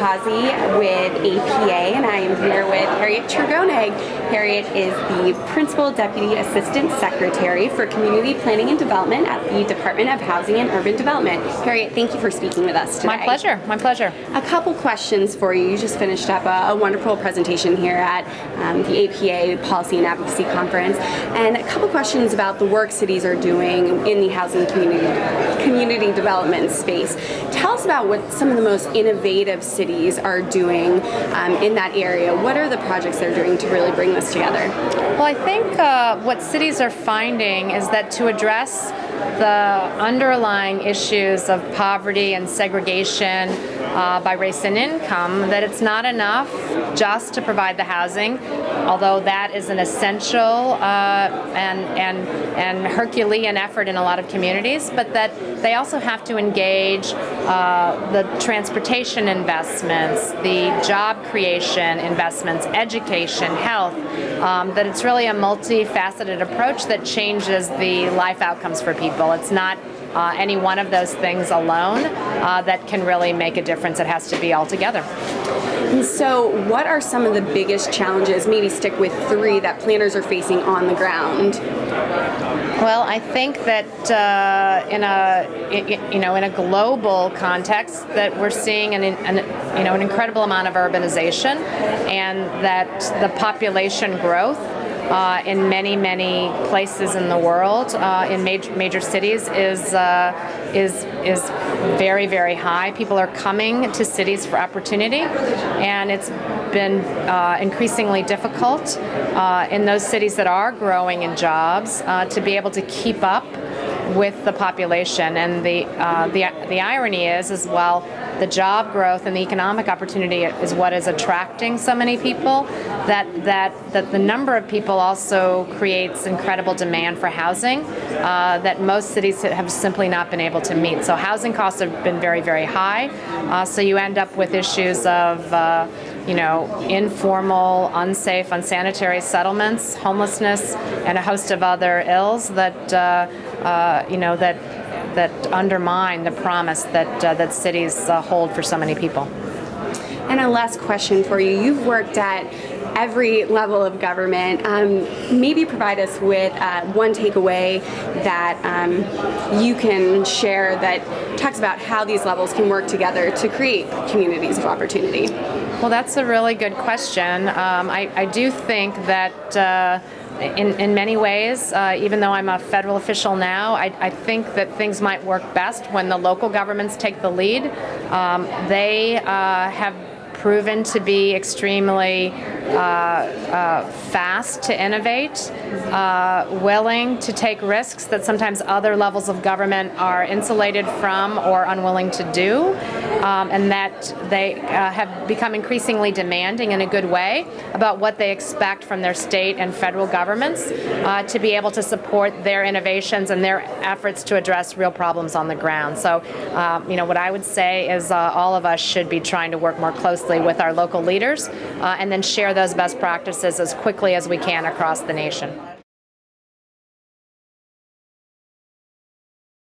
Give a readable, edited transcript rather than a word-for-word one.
Advocacy with APA, and I am here with Harriet Tregoning. Harriet is the Principal Deputy Assistant Secretary for Community Planning and Development at the Department of Housing and Urban Development. Harriet, thank you for speaking with us today. My pleasure, my pleasure. A couple questions for you. You just finished up a wonderful presentation here at the APA Policy and Advocacy Conference, and a couple questions about the work cities are doing in the housing community development space. Tell us about what some of the most innovative cities are doing in that area. What are the projects they're doing to really bring this together? Well, I think what cities are finding is that to address the underlying issues of poverty and segregation by race and income, that it's not enough just to provide the housing, although that is an essential and Herculean effort in a lot of communities, but that they also have to engage the transportation investments, the job creation investments, education, health, that it's really a multifaceted approach that changes the life outcomes for people. It's not any one of those things alone that can really make a difference. It has to be all together. And so what are some of the biggest challenges, maybe stick with three, that planners are facing on the ground? Well, I think that in a global context, that we're seeing an incredible amount of urbanization, and that the population growth in many places in the world, in major cities, is very, very high. People are coming to cities for opportunity, and it's been increasingly difficult in those cities that are growing in jobs to be able to keep up with the population. And the irony is, as well, the job growth and the economic opportunity is what is attracting so many people, that the number of people also creates incredible demand for housing that most cities have simply not been able to meet. So housing costs have been very, very high. So you end up with issues of informal, unsafe, unsanitary settlements, homelessness, and a host of other ills that undermine the promise that cities hold for so many people. And a last question for you. You've worked at every level of government. Maybe provide us with one takeaway that you can share that talks about how these levels can work together to create communities of opportunity. Well, that's a really good question. I do think that in many ways, even though I'm a federal official now, I think that things might work best when the local governments take the lead. They have proven to be extremely fast to innovate, willing to take risks that sometimes other levels of government are insulated from or unwilling to do, and that they have become increasingly demanding in a good way about what they expect from their state and federal governments to be able to support their innovations and their efforts to address real problems on the ground. So, what I would say is all of us should be trying to work more closely with our local leaders and then share those best practices as quickly as we can across the nation.